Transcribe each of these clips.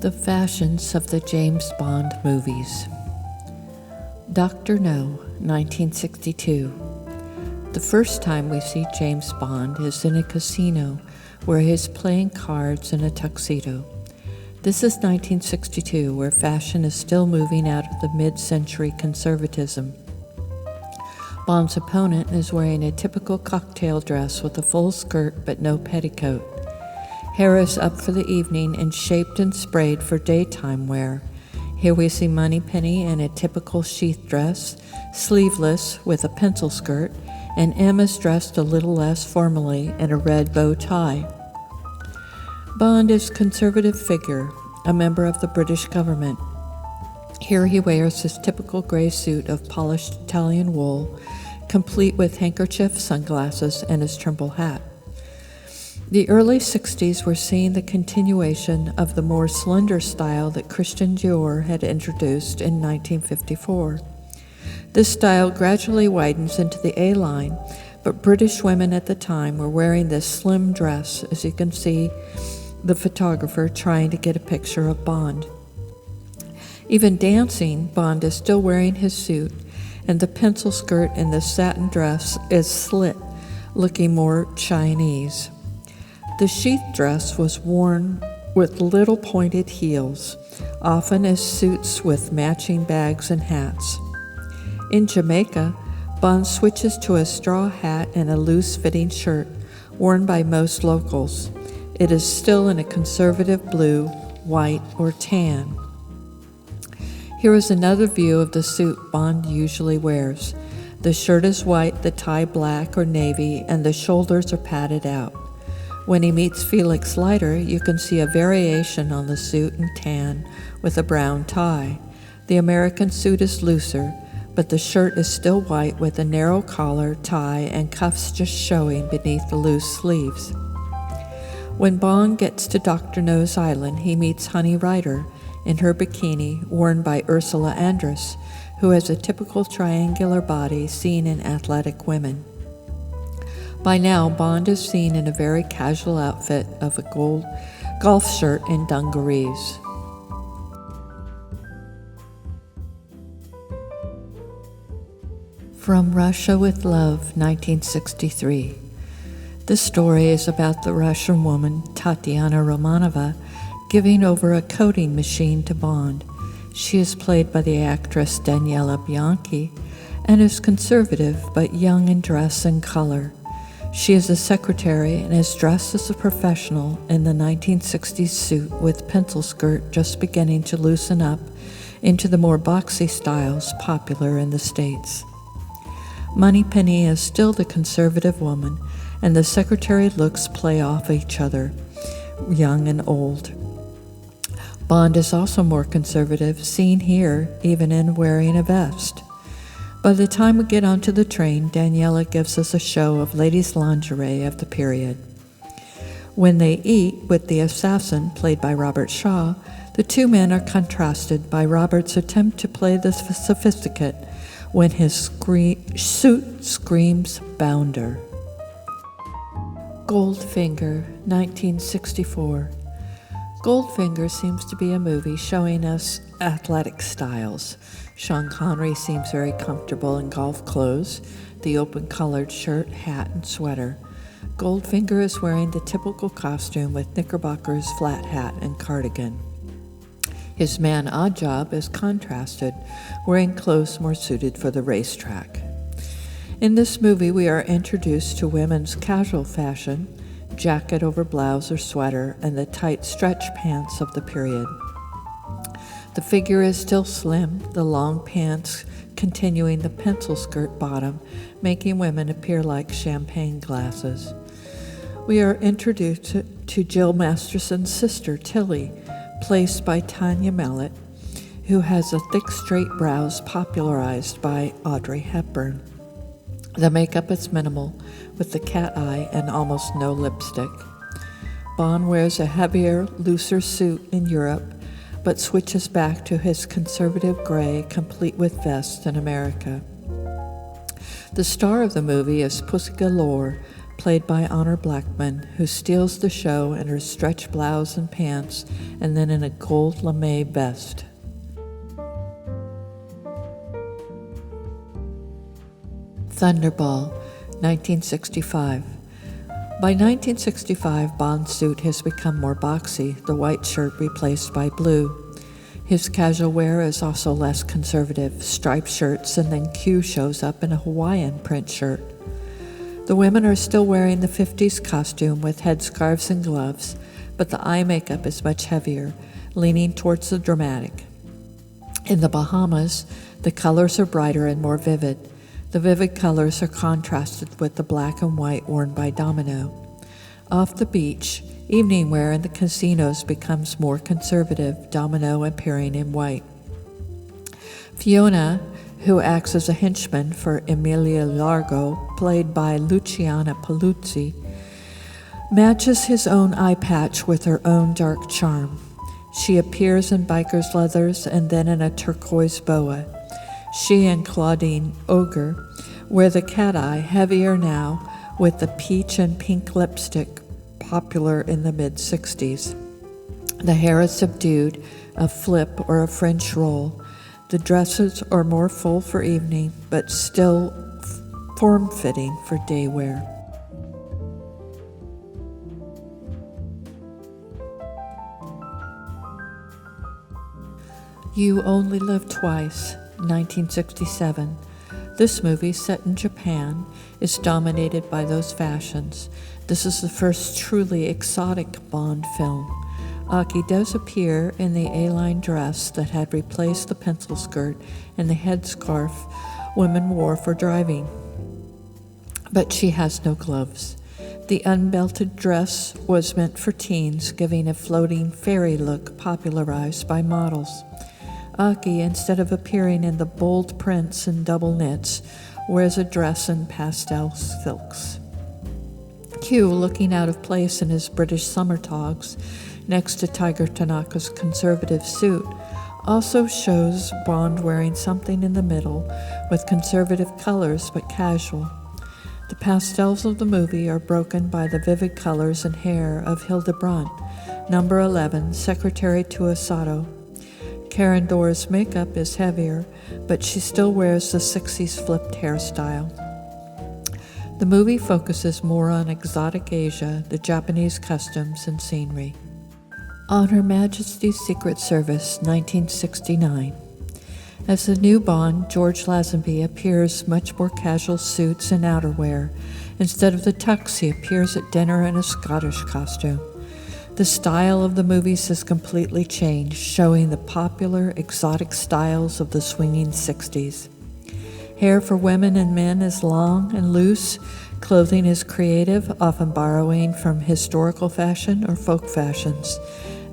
The fashions of the James Bond movies. Dr. No, 1962. The first time we see James Bond is in a casino where he is playing cards in a tuxedo. This is 1962, where fashion is still moving out of the mid-century conservatism. Bond's opponent is wearing a typical cocktail dress with a full skirt but no petticoat. Hair is up for the evening and shaped and sprayed for daytime wear. Here we see Moneypenny in a typical sheath dress, sleeveless with a pencil skirt, and M is dressed a little less formally in a red bow tie. Bond is a conservative figure, a member of the British government. Here he wears his typical gray suit of polished Italian wool, complete with handkerchief, sunglasses, and his Trimble hat. The early 60s were seeing the continuation of the more slender style that Christian Dior had introduced in 1954. This style gradually widens into the A-line, but British women at the time were wearing this slim dress, as you can see the photographer trying to get a picture of Bond. Even dancing, Bond is still wearing his suit, and the pencil skirt in the satin dress is slit, looking more Chinese. The sheath dress was worn with little pointed heels, often as suits with matching bags and hats. In Jamaica, Bond switches to a straw hat and a loose-fitting shirt, worn by most locals. It is still in a conservative blue, white, or tan. Here is another view of the suit Bond usually wears. The shirt is white, the tie black or navy, and the shoulders are padded out. When he meets Felix Leiter, you can see a variation on the suit in tan with a brown tie. The American suit is looser, but the shirt is still white with a narrow collar, tie, and cuffs just showing beneath the loose sleeves. When Bond gets to Dr. No's island, he meets Honey Rider in her bikini worn by Ursula Andress, who has a typical triangular body seen in athletic women. By now, Bond is seen in a very casual outfit of a gold golf shirt and dungarees. From Russia with Love, 1963. This story is about the Russian woman Tatiana Romanova giving over a coding machine to Bond. She is played by the actress Daniela Bianchi and is conservative but young in dress and color. She is a secretary and is dressed as a professional in the 1960s suit with pencil skirt just beginning to loosen up into the more boxy styles popular in the States. Moneypenny is still the conservative woman, and the secretary looks play off each other, young and old. Bond is also more conservative, seen here even in wearing a vest. By the time we get onto the train, Daniela gives us a show of ladies' lingerie of the period. When they eat with the assassin, played by Robert Shaw, the two men are contrasted by Robert's attempt to play the sophisticate when his suit screams bounder. Goldfinger, 1964. Goldfinger seems to be a movie showing us athletic styles. Sean Connery seems very comfortable in golf clothes, the open-collared shirt, hat, and sweater. Goldfinger is wearing the typical costume with knickerbockers, flat hat, and cardigan. His man Oddjob is contrasted, wearing clothes more suited for the racetrack. In this movie, we are introduced to women's casual fashion, jacket over blouse or sweater, and the tight stretch pants of the period. The figure is still slim, the long pants continuing the pencil skirt bottom, making women appear like champagne glasses. We are introduced to Jill Masterson's sister, Tilly, placed by Tanya Mallet, who has a thick, straight brows popularized by Audrey Hepburn. The makeup is minimal, with the cat eye and almost no lipstick. Bond wears a heavier, looser suit in Europe, but switches back to his conservative gray, complete with vest in America. The star of the movie is Pussy Galore, played by Honor Blackman, who steals the show in her stretch blouse and pants and then in a gold lame vest. Thunderball, 1965. By 1965, Bond's suit has become more boxy, the white shirt replaced by blue. His casual wear is also less conservative, striped shirts, and then Q shows up in a Hawaiian print shirt. The women are still wearing the 50s costume with headscarves and gloves, but the eye makeup is much heavier, leaning towards the dramatic. In the Bahamas, the colors are brighter and more vivid. The vivid colors are contrasted with the black and white worn by Domino. Off the beach, evening wear in the casinos becomes more conservative, Domino appearing in white. Fiona, who acts as a henchman for Emilia Largo, played by Luciana Paluzzi, matches his own eye patch with her own dark charm. She appears in biker's leathers and then in a turquoise boa. She and Claudine Ogre wear the cat eye, heavier now, with the peach and pink lipstick popular in the mid-60s. The hair is subdued, a flip or a French roll. The dresses are more full for evening, but still form-fitting for day wear. You Only Live Twice, 1967. This movie, set in Japan, is dominated by those fashions. This is the first truly exotic Bond film. Aki does appear in the A-line dress that had replaced the pencil skirt and the headscarf women wore for driving. But she has no gloves. The unbelted dress was meant for teens, giving a floating fairy look popularized by models. Aki, instead of appearing in the bold prints and double knits, wears a dress in pastel silks. Q, looking out of place in his British summer togs, next to Tiger Tanaka's conservative suit, also shows Bond wearing something in the middle with conservative colors but casual. The pastels of the movie are broken by the vivid colors and hair of Hilda Brunt, number 11, secretary to Osato. Karen Dorr's makeup is heavier, but she still wears the 60s flipped hairstyle. The movie focuses more on exotic Asia, the Japanese customs and scenery. On Her Majesty's Secret Service, 1969. As the new Bond, George Lazenby appears much more casual suits and outerwear. Instead of the tux, he appears at dinner in a Scottish costume. The style of the movies has completely changed, showing the popular exotic styles of the swinging 60s. Hair for women and men is long and loose. Clothing is creative, often borrowing from historical fashion or folk fashions.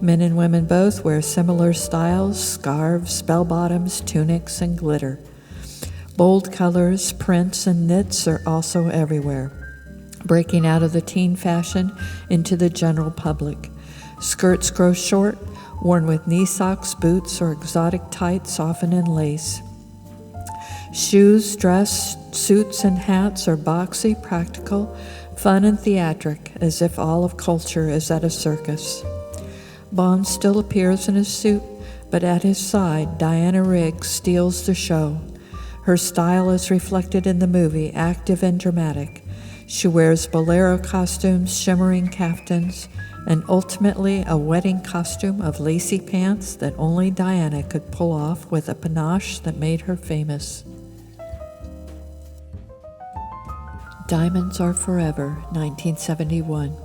Men and women both wear similar styles, scarves, bell-bottoms, tunics, and glitter. Bold colors, prints, and knits are also everywhere, breaking out of the teen fashion into the general public. Skirts grow short, worn with knee socks, boots, or exotic tights, often in lace. Shoes, dress, suits, and hats are boxy, practical, fun, and theatric, as if all of culture is at a circus. Bond still appears in his suit, but at his side, Diana Rigg steals the show. Her style is reflected in the movie, active and dramatic. She wears bolero costumes, shimmering kaftans, and ultimately a wedding costume of lacy pants that only Diana could pull off with a panache that made her famous. Diamonds Are Forever, 1971.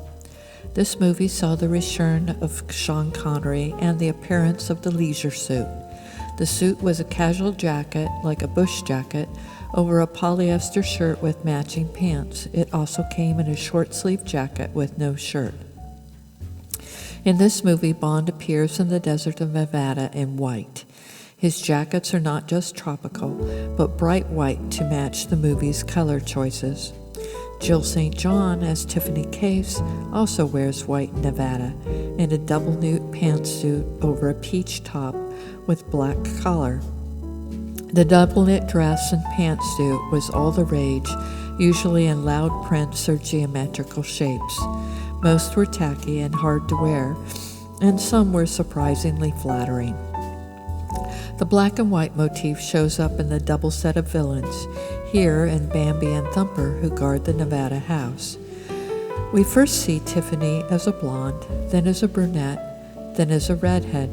This movie saw the return of Sean Connery and the appearance of the leisure suit. The suit was a casual jacket, like a bush jacket, over a polyester shirt with matching pants. It also came in a short-sleeved jacket with no shirt. In this movie, Bond appears in the desert of Nevada in white. His jackets are not just tropical, but bright white to match the movie's color choices. Jill St. John, as Tiffany Case, also wears white in Nevada, in a double-knit pantsuit over a peach top with black collar. The double-knit dress and pantsuit was all the rage, usually in loud prints or geometrical shapes. Most were tacky and hard to wear, and some were surprisingly flattering. The black and white motif shows up in the double set of villains, here in Bambi and Thumper, who guard the Nevada house. We first see Tiffany as a blonde, then as a brunette, then as a redhead.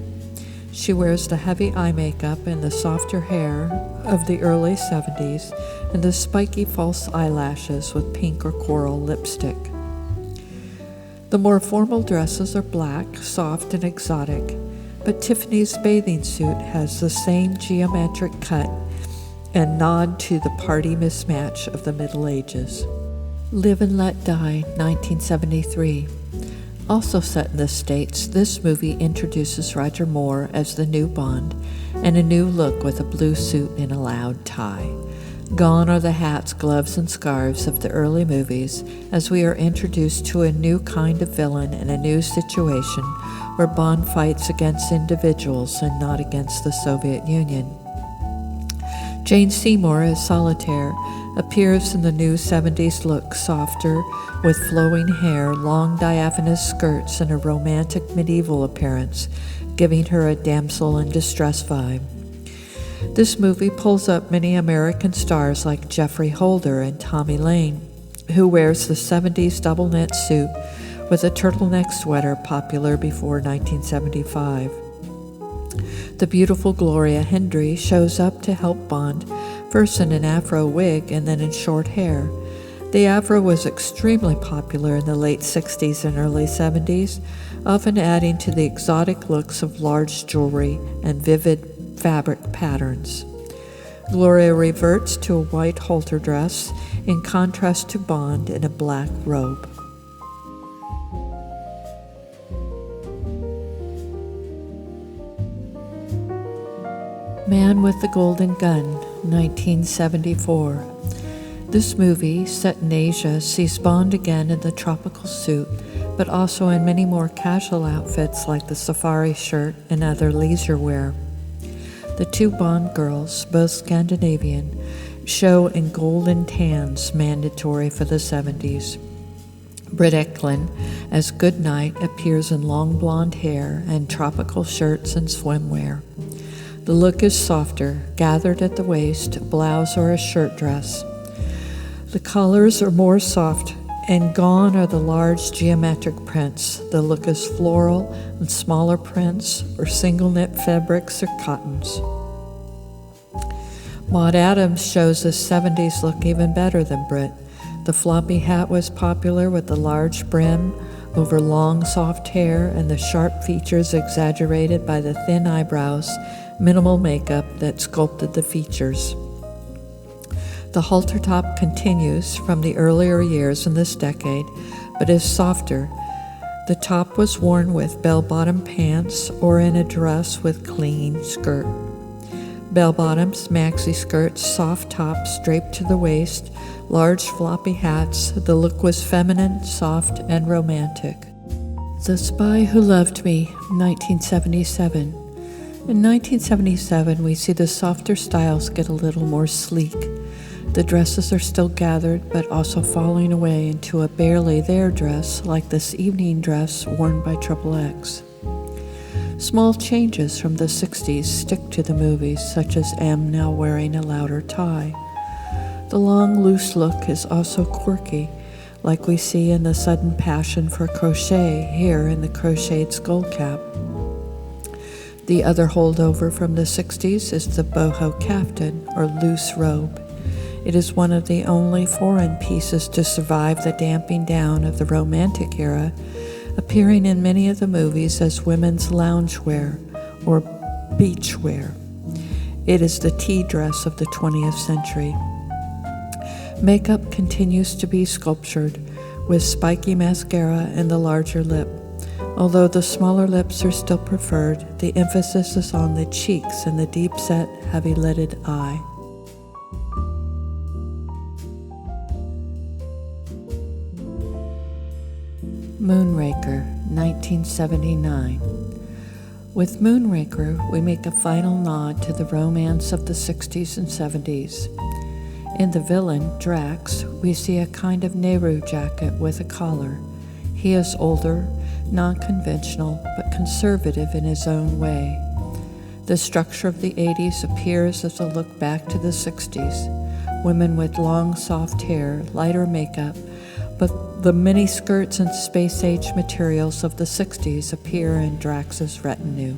She wears the heavy eye makeup and the softer hair of the early 70s and the spiky false eyelashes with pink or coral lipstick. The more formal dresses are black, soft, and exotic, but Tiffany's bathing suit has the same geometric cut and nod to the party mismatch of the Middle Ages. Live and Let Die, 1973. Also set in the States, this movie introduces Roger Moore as the new Bond and a new look with a blue suit and a loud tie. Gone are the hats, gloves, and scarves of the early movies as we are introduced to a new kind of villain and a new situation where Bond fights against individuals and not against the Soviet Union. Jane Seymour as Solitaire appears in the new 70s look, softer, with flowing hair, long diaphanous skirts, and a romantic medieval appearance, giving her a damsel in distress vibe. This movie pulls up many American stars like Geoffrey Holder and Tommy Lane, who wears the 70s double knit suit with a turtleneck sweater popular before 1975. The beautiful Gloria Hendry shows up to help Bond, first in an afro wig and then in short hair. The afro was extremely popular in the late 60s and early 70s, often adding to the exotic looks of large jewelry and vivid fabric patterns. Gloria reverts to a white halter dress in contrast to Bond in a black robe. Man with the Golden Gun, 1974. This movie, set in Asia, sees Bond again in the tropical suit, but also in many more casual outfits like the safari shirt and other leisure wear. The two Bond girls, both Scandinavian, show in golden tans mandatory for the 70s. Britt Eklund, as Goodnight, appears in long blonde hair and tropical shirts and swimwear. The look is softer, gathered at the waist, blouse or a shirt dress. The colors are more soft, and gone are the large geometric prints. The look is floral and smaller prints or single knit fabrics or cottons. Maud Adams shows the 70s look even better than Britt. The floppy hat was popular with the large brim over long soft hair and the sharp features exaggerated by the thin eyebrows, minimal makeup that sculpted the features. The halter top continues from the earlier years in this decade, but is softer. The top was worn with bell-bottom pants or in a dress with clean skirt. Bell-bottoms, maxi skirts, soft tops draped to the waist, large floppy hats. The look was feminine, soft, and romantic. The Spy Who Loved Me, 1977. In 1977, we see the softer styles get a little more sleek. The dresses are still gathered, but also falling away into a barely there dress like this evening dress worn by XXX. Small changes from the 60s stick to the movies, such as M now wearing a louder tie. The long, loose look is also quirky, like we see in the sudden passion for crochet here in the crocheted skull cap. The other holdover from the 60s is the boho kaftan, or loose robe. It is one of the only foreign pieces to survive the damping down of the Romantic era, appearing in many of the movies as women's loungewear or beachwear. It is the tea dress of the 20th century. Makeup continues to be sculptured, with spiky mascara and the larger lip. Although the smaller lips are still preferred, the emphasis is on the cheeks and the deep-set, heavy-lidded eye. Moonraker, 1979. With Moonraker, we make a final nod to the romance of the 60s and 70s. In the villain, Drax, we see a kind of Nehru jacket with a collar. He is older, non-conventional, but conservative in his own way. The structure of the 80s appears as a look back to the 60s. Women with long, soft hair, lighter makeup, but the miniskirts and space-age materials of the 60s appear in Drax's retinue.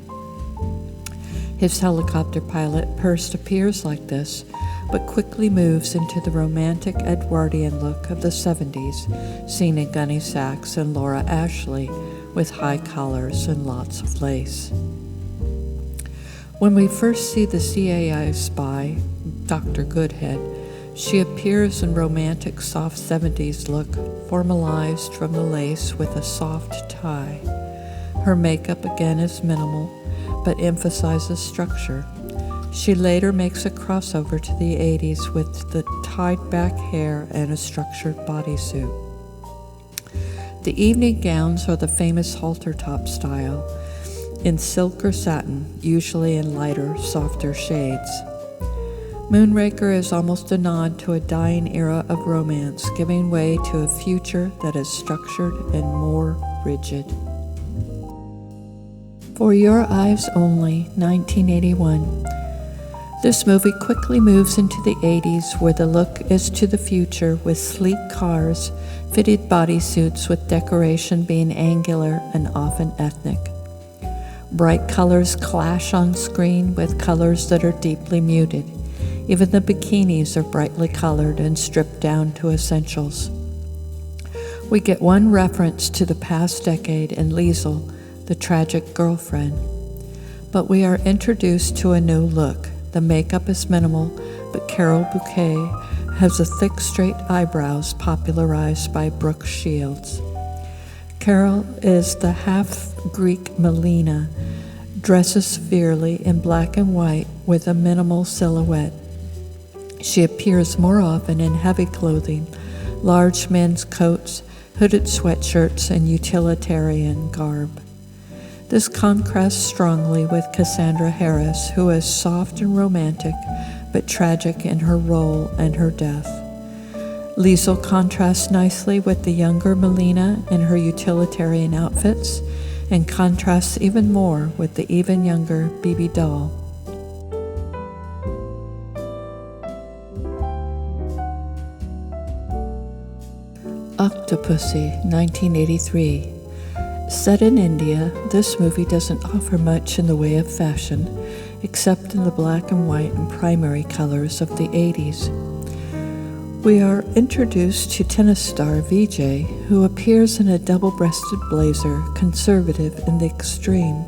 His helicopter pilot first appears like this, but quickly moves into the romantic Edwardian look of the 70s, seen in Gunny Sacks and Laura Ashley, with high collars and lots of lace. When we first see the CIA spy, Dr. Goodhead, she appears in romantic soft 70s look, formalized from the lace with a soft tie. Her makeup again is minimal, but emphasizes structure. She later makes a crossover to the 80s with the tied-back hair and a structured bodysuit. The evening gowns are the famous halter-top style, in silk or satin, usually in lighter, softer shades. Moonraker is almost a nod to a dying era of romance, giving way to a future that is structured and more rigid. For Your Eyes Only, 1981. This movie quickly moves into the 80s, where the look is to the future with sleek cars, fitted bodysuits with decoration being angular and often ethnic. Bright colors clash on screen with colors that are deeply muted. Even the bikinis are brightly colored and stripped down to essentials. We get one reference to the past decade in Liesl, the tragic girlfriend. But we are introduced to a new look. The makeup is minimal, but Carol Bouquet has a thick, straight eyebrows popularized by Brooke Shields. Carol is the half-Greek Melina, dresses severely in black and white with a minimal silhouette. She appears more often in heavy clothing, large men's coats, hooded sweatshirts, and utilitarian garb. This contrasts strongly with Cassandra Harris, who is soft and romantic, but tragic in her role and her death. Liesl contrasts nicely with the younger Melina in her utilitarian outfits, and contrasts even more with the even younger Bibi Doll. Octopussy, 1983. Set in India, this movie doesn't offer much in the way of fashion, except in the black and white and primary colors of the 80s. We are introduced to tennis star Vijay, who appears in a double-breasted blazer, conservative in the extreme.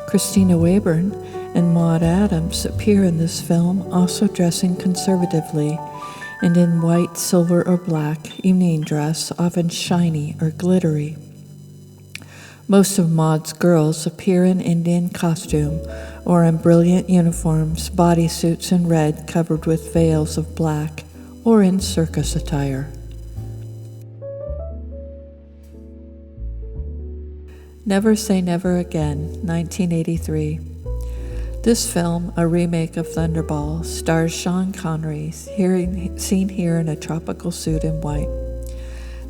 Christina Wayburn and Maud Adams appear in this film, also dressing conservatively, and in white, silver, or black evening dress, often shiny or glittery. Most of Maud's girls appear in Indian costume or in brilliant uniforms, bodysuits in red covered with veils of black, or in circus attire. Never Say Never Again, 1983. This film, a remake of Thunderball, stars Sean Connery, seen here in a tropical suit in white.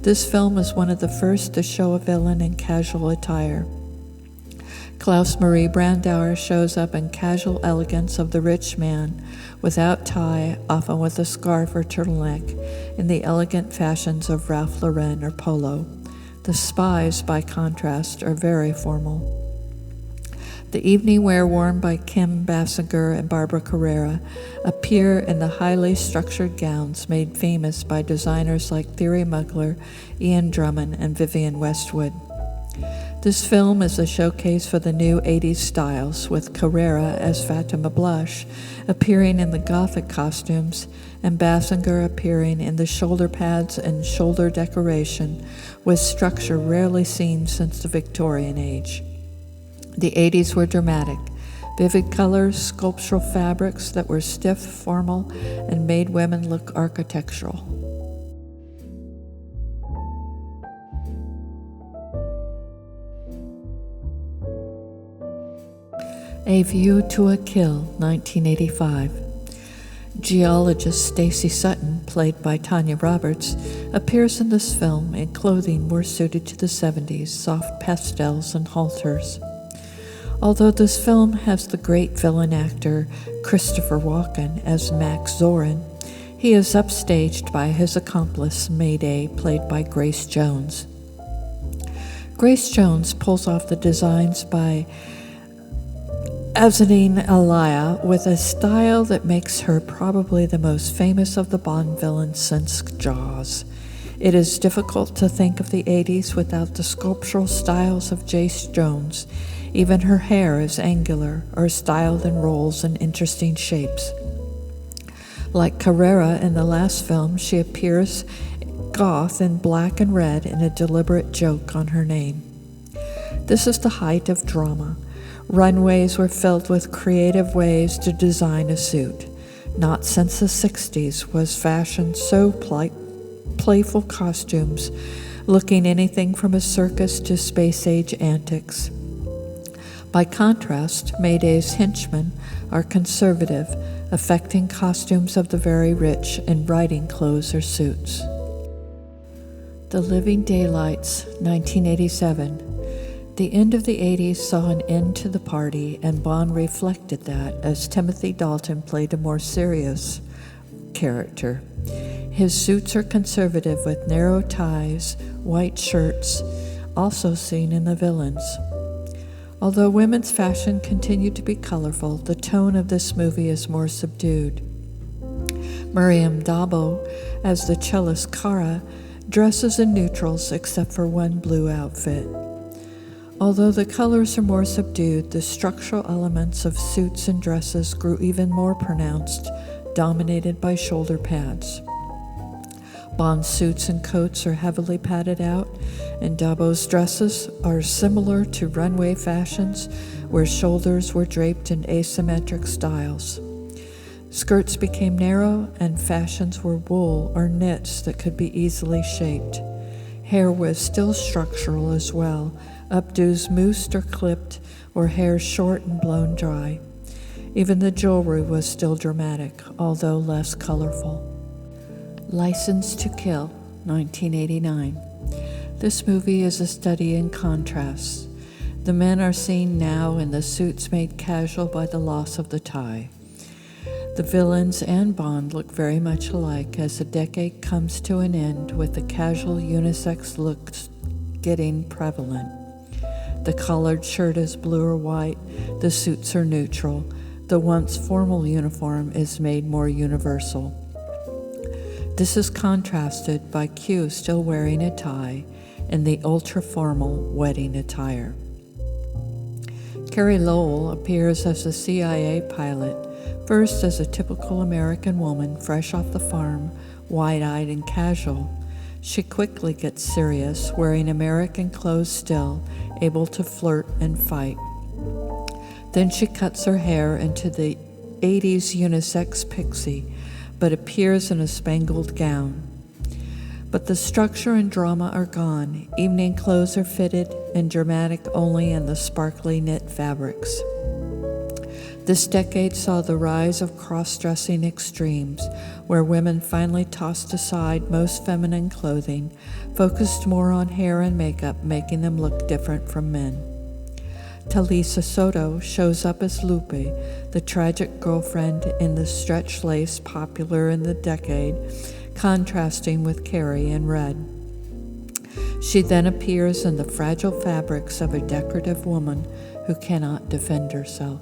This film is one of the first to show a villain in casual attire. Klaus Marie Brandauer shows up in casual elegance of the rich man, without tie, often with a scarf or turtleneck, in the elegant fashions of Ralph Lauren or Polo. The spies, by contrast, are very formal. The evening wear worn by Kim Basinger and Barbara Carrera appear in the highly structured gowns made famous by designers like Thierry Mugler, Ian Drummond, and Vivienne Westwood. This film is a showcase for the new 80s styles, with Carrera as Fatima Blush appearing in the Gothic costumes and Basinger appearing in the shoulder pads and shoulder decoration, with structure rarely seen since the Victorian age. The 80s were dramatic. Vivid colors, sculptural fabrics that were stiff, formal, and made women look architectural. A View to a Kill, 1985. Geologist Stacy Sutton, played by Tanya Roberts, appears in this film in clothing more suited to the 70s, soft pastels and halters. Although this film has the great villain actor Christopher Walken as Max Zorin, he is upstaged by his accomplice Mayday, played by Grace Jones. Grace Jones pulls off the designs by Azadine Alaya with a style that makes her probably the most famous of the Bond villains since Jaws. It is difficult to think of the 80s without the sculptural styles of Jace Jones. Even her hair is angular or styled in rolls and interesting shapes. Like Carrera in the last film, she appears goth in black and red in a deliberate joke on her name. This is the height of drama. Runways were filled with creative ways to design a suit. Not since the 60s was fashion so playful costumes, looking anything from a circus to space-age antics. By contrast, Mayday's henchmen are conservative, affecting costumes of the very rich in riding clothes or suits. The Living Daylights, 1987. The end of the 80s saw an end to the party, and Bond reflected that as Timothy Dalton played a more serious character. His suits are conservative with narrow ties, white shirts, also seen in the villains. Although women's fashion continued to be colorful, the tone of this movie is more subdued. Miriam Dabo, as the cellist Kara, dresses in neutrals except for one blue outfit. Although the colors are more subdued, the structural elements of suits and dresses grew even more pronounced, dominated by shoulder pads. Bond's suits and coats are heavily padded out, and Dabo's dresses are similar to runway fashions, where shoulders were draped in asymmetric styles. Skirts became narrow, and fashions were wool or knits that could be easily shaped. Hair was still structural as well, updos moosed or clipped, or hair short and blown dry. Even the jewelry was still dramatic, although less colorful. License to Kill, 1989. This movie is a study in contrasts. The men are seen now in the suits made casual by the loss of the tie. The villains and Bond look very much alike as the decade comes to an end, with the casual unisex looks getting prevalent. The collared shirt is blue or white, the suits are neutral. The once formal uniform is made more universal. This is contrasted by Q still wearing a tie and the ultra-formal wedding attire. Carrie Lowell appears as a CIA pilot, first as a typical American woman fresh off the farm, wide-eyed and casual. She quickly gets serious, wearing American clothes still, able to flirt and fight. Then she cuts her hair into the 80s unisex pixie, but appears in a spangled gown. But the structure and drama are gone. Evening clothes are fitted and dramatic only in the sparkly knit fabrics. This decade saw the rise of cross-dressing extremes, where women finally tossed aside most feminine clothing, focused more on hair and makeup, making them look different from men. Talisa Soto shows up as Lupe, the tragic girlfriend in the stretch lace popular in the decade, contrasting with Carrie in red. She then appears in the fragile fabrics of a decorative woman who cannot defend herself.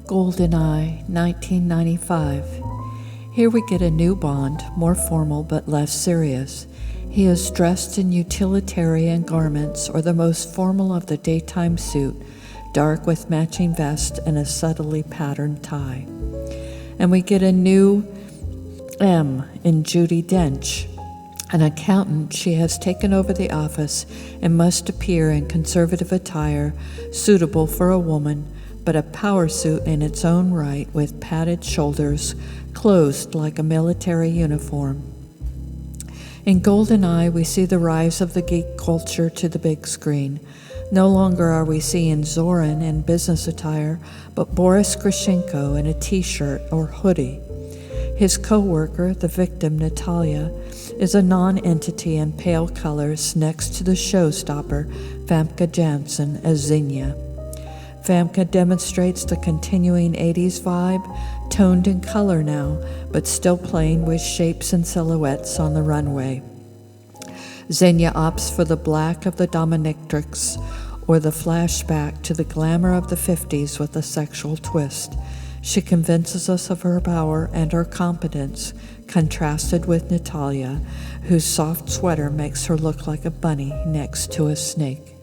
GoldenEye, 1995. Here we get a new Bond, more formal but less serious. He is dressed in utilitarian garments, or the most formal of the daytime suit, dark with matching vest and a subtly patterned tie. And we get a new M in Judi Dench. An accountant, she has taken over the office and must appear in conservative attire suitable for a woman, but a power suit in its own right with padded shoulders, closed like a military uniform. In GoldenEye, we see the rise of the geek culture to the big screen. No longer are we seeing Zoran in business attire, but Boris Grishenko in a t-shirt or hoodie. His co-worker, the victim Natalia, is a non-entity in pale colors next to the showstopper, Famke Janssen as Xenia. Famke demonstrates the continuing 80s vibe, toned in color now, but still playing with shapes and silhouettes on the runway. Xenia opts for the black of the dominatrix, or the flashback to the glamour of the 50s with a sexual twist. She convinces us of her power and her competence, contrasted with Natalia, whose soft sweater makes her look like a bunny next to a snake.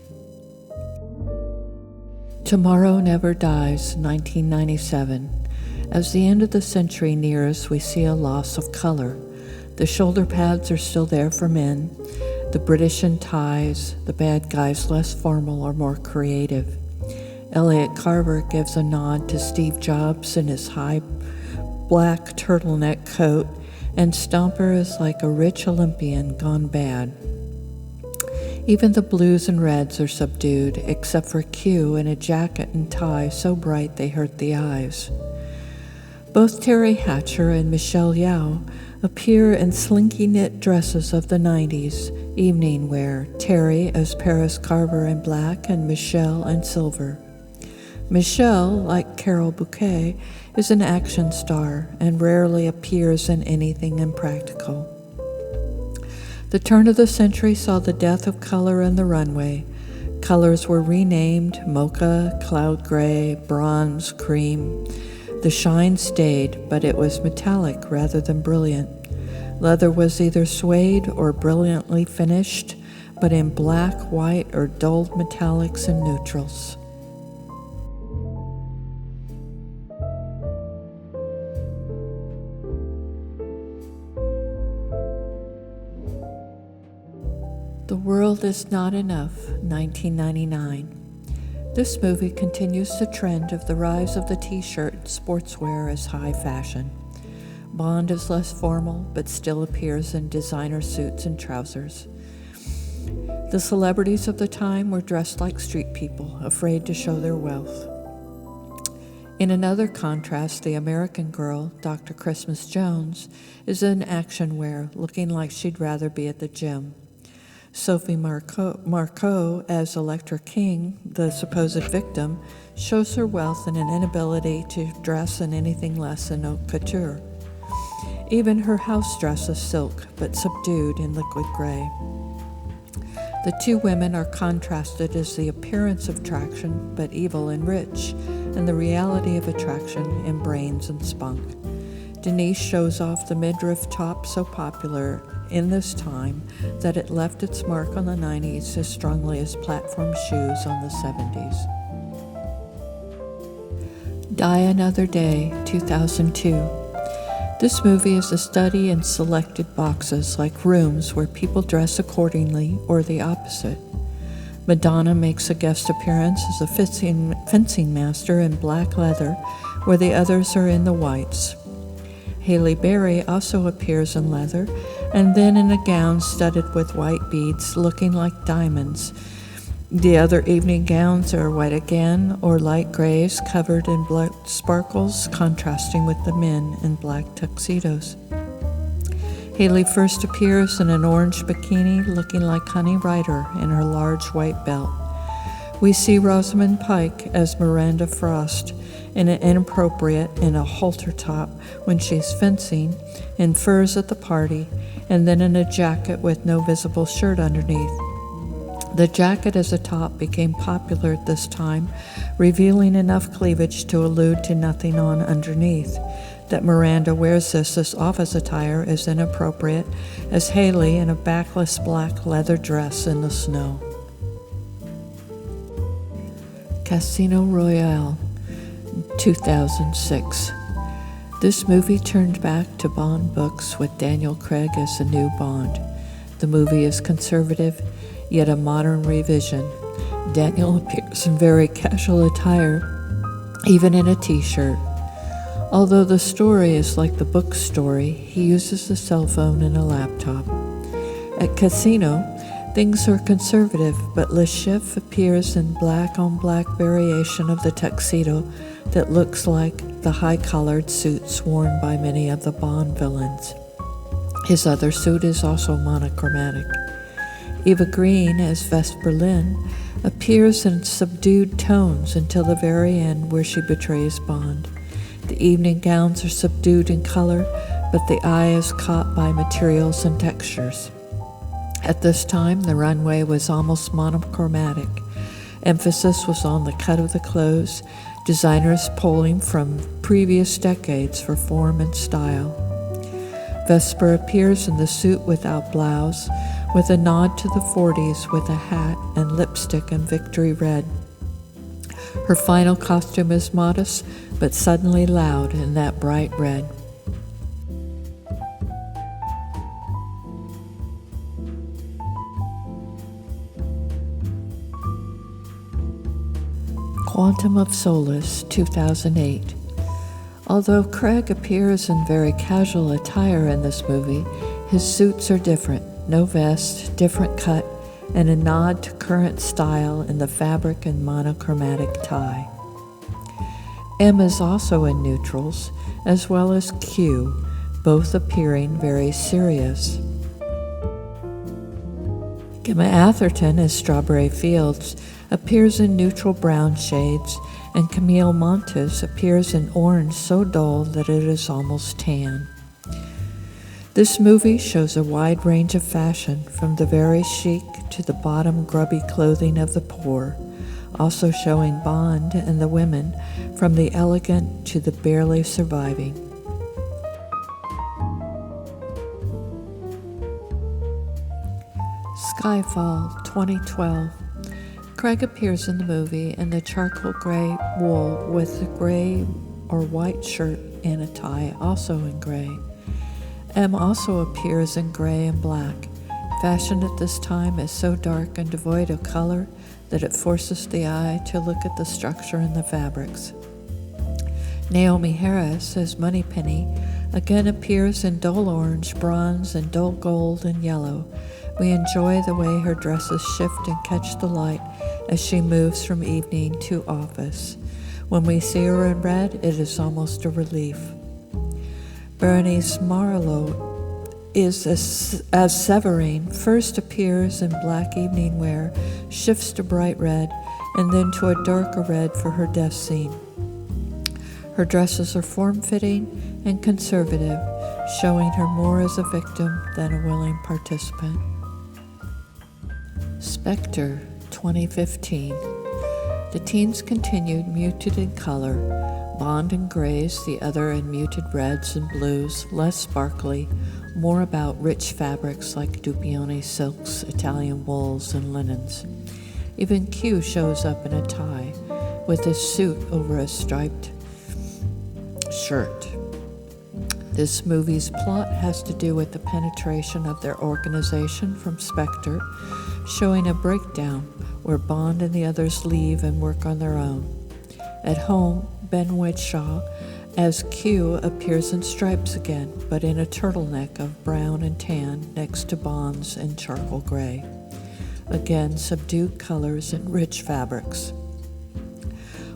Tomorrow Never Dies, 1997. As the end of the century nears, we see a loss of color. The shoulder pads are still there for men, the British in ties, the bad guys less formal or more creative. Elliot Carver gives a nod to Steve Jobs in his high black turtleneck coat, and Stomper is like a rich Olympian gone bad. Even the blues and reds are subdued, except for Q in a jacket and tie so bright they hurt the eyes. Both Terry Hatcher and Michelle Yeoh appear in slinky knit dresses of the 90s, evening wear, Terry as Paris Carver in black and Michelle in silver. Michelle, like Carol Bouquet, is an action star and rarely appears in anything impractical. The turn of the century saw the death of color in the runway. Colors were renamed mocha, cloud gray, bronze, cream. The shine stayed, but it was metallic rather than brilliant. Leather was either suede or brilliantly finished, but in black, white, or dulled metallics and neutrals. The World Is Not Enough, 1999. This movie continues the trend of the rise of the t-shirt and sportswear as high fashion. Bond is less formal, but still appears in designer suits and trousers. The celebrities of the time were dressed like street people, afraid to show their wealth. In another contrast, the American girl, Dr. Christmas Jones, is in action wear, looking like she'd rather be at the gym. Sophie Marceau, as Electra King, the supposed victim, shows her wealth and an inability to dress in anything less than haute couture. Even her house dress is silk, but subdued in liquid gray. The two women are contrasted as the appearance of attraction, but evil and rich, and the reality of attraction in brains and spunk. Denise shows off the midriff top so popular in this time that it left its mark on the 90s as strongly as platform shoes on the 70s. Die Another Day, 2002. This movie is a study in selected boxes, like rooms where people dress accordingly or the opposite. Madonna makes a guest appearance as a fencing master in black leather, where the others are in the whites. Halle Berry also appears in leather, and then in a gown studded with white beads looking like diamonds. The other evening gowns are white again, or light grays covered in black sparkles, contrasting with the men in black tuxedos. Halle first appears in an orange bikini looking like Honey Rider in her large white belt. We see Rosamund Pike as Miranda Frost in an inappropriate in a halter top when she's fencing, in furs at the party, and then in a jacket with no visible shirt underneath. The jacket as a top became popular at this time, revealing enough cleavage to allude to nothing on underneath. That Miranda wears this as office attire is inappropriate, as Halle in a backless black leather dress in the snow. Casino Royale, 2006. This movie turned back to Bond books with Daniel Craig as the new Bond. The movie is conservative, yet a modern revision. Daniel appears in very casual attire, even in a t-shirt. Although the story is like the book story, he uses a cell phone and a laptop. At Casino, Things are conservative, but Le Chiffre appears in black-on-black variation of the tuxedo that looks like the high-collared suits worn by many of the Bond villains. His other suit is also monochromatic. Eva Green, as Vesper Lynn, appears in subdued tones until the very end where she betrays Bond. The evening gowns are subdued in color, but the eye is caught by materials and textures. At this time, the runway was almost monochromatic. Emphasis was on the cut of the clothes, designers pulling from previous decades for form and style. Vesper appears in the suit without blouse, with a nod to the 40s with a hat and lipstick in victory red. Her final costume is modest, but suddenly loud in that bright red. Quantum of Solace, 2008. Although Craig appears in very casual attire in this movie, his suits are different. No vest, different cut, and a nod to current style in the fabric and monochromatic tie. M is also in neutrals, as well as Q, both appearing very serious. Gemma Atherton as Strawberry Fields appears in neutral brown shades, and Camille Montes appears in orange so dull that it is almost tan. This movie shows a wide range of fashion, from the very chic to the bottom grubby clothing of the poor, also showing Bond and the women, from the elegant to the barely surviving. Skyfall, 2012. Craig appears in the movie in the charcoal gray wool with a gray or white shirt and a tie, also in gray. M also appears in gray and black. Fashion at this time is so dark and devoid of color that it forces the eye to look at the structure in the fabrics. Naomi Harris as Moneypenny again appears in dull orange, bronze, and dull gold and yellow. We enjoy the way her dresses shift and catch the light as she moves from evening to office. When we see her in red, it is almost a relief. Berenice Marlowe is as Severine first appears in black evening wear, shifts to bright red, and then to a darker red for her death scene. Her dresses are form-fitting and conservative, showing her more as a victim than a willing participant. Spectre, 2015. The teens continued muted in color, Bond in grays, the other in muted reds and blues, less sparkly, more about rich fabrics like Dupioni silks, Italian wools, and linens. Even Q shows up in a tie, with his suit over a striped shirt. This movie's plot has to do with the penetration of their organization from Spectre, showing a breakdown where Bond and the others leave and work on their own. At home, Ben Whishaw as Q appears in stripes again, but in a turtleneck of brown and tan next to Bond's in charcoal gray. Again, subdued colors and rich fabrics.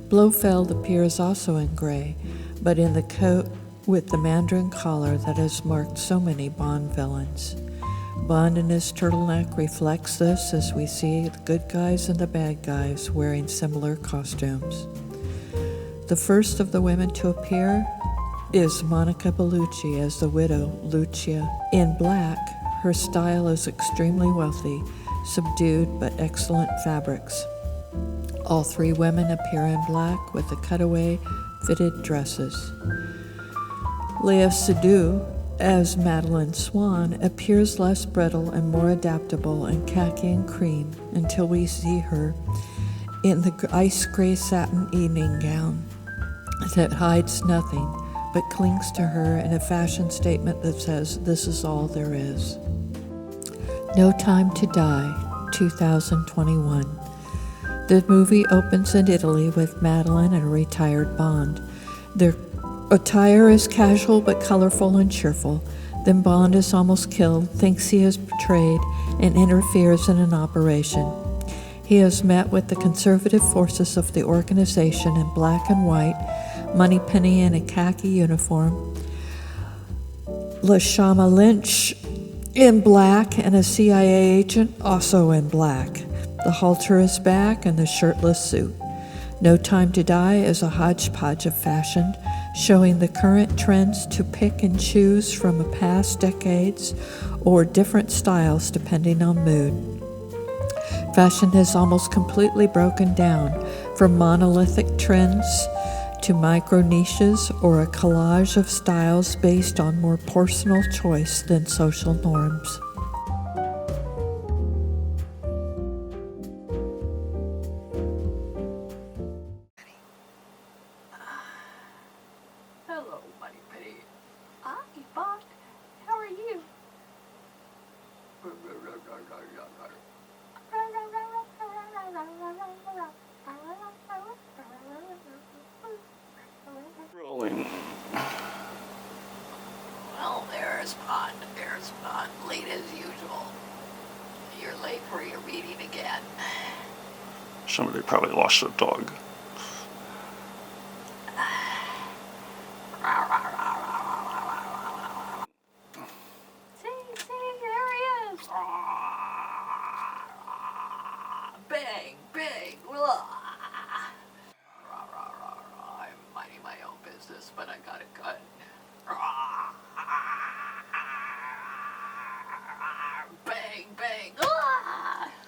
Blofeld appears also in gray, but in the coat with the mandarin collar that has marked so many Bond villains. Bond in his turtleneck reflects this as we see the good guys and the bad guys wearing similar costumes. The first of the women to appear is Monica Bellucci as the widow, Lucia. In black, her style is extremely wealthy, subdued but excellent fabrics. All three women appear in black with the cutaway fitted dresses. Léa Seydoux as Madeleine Swan appears less brittle and more adaptable in khaki and cream until we see her in the ice gray satin evening gown that hides nothing but clings to her in a fashion statement that says, "This is all there is." No Time to Die, 2021. The movie opens in Italy with Madeleine and a retired Bond. Their attire is casual but colorful and cheerful. Then Bond is almost killed, thinks he is betrayed, and interferes in an operation. He has met with the conservative forces of the organization in black and white, Moneypenny in a khaki uniform, Lashama Lynch in black, and a CIA agent also in black. The halter is back and the shirtless suit. No Time to Die is a hodgepodge of fashion, showing the current trends to pick and choose from past decades or different styles depending on mood. Fashion has almost completely broken down, from monolithic trends to micro niches or a collage of styles based on more personal choice than social norms. Hello, Money Penny. Hi, Bond. How are you? Rolling. Well, there's Bond. There's Bond. Late as usual. You're late for your meeting again. Somebody probably lost a dog. See, there he is. Bang, bang. I'm minding my own business, but I got a gun.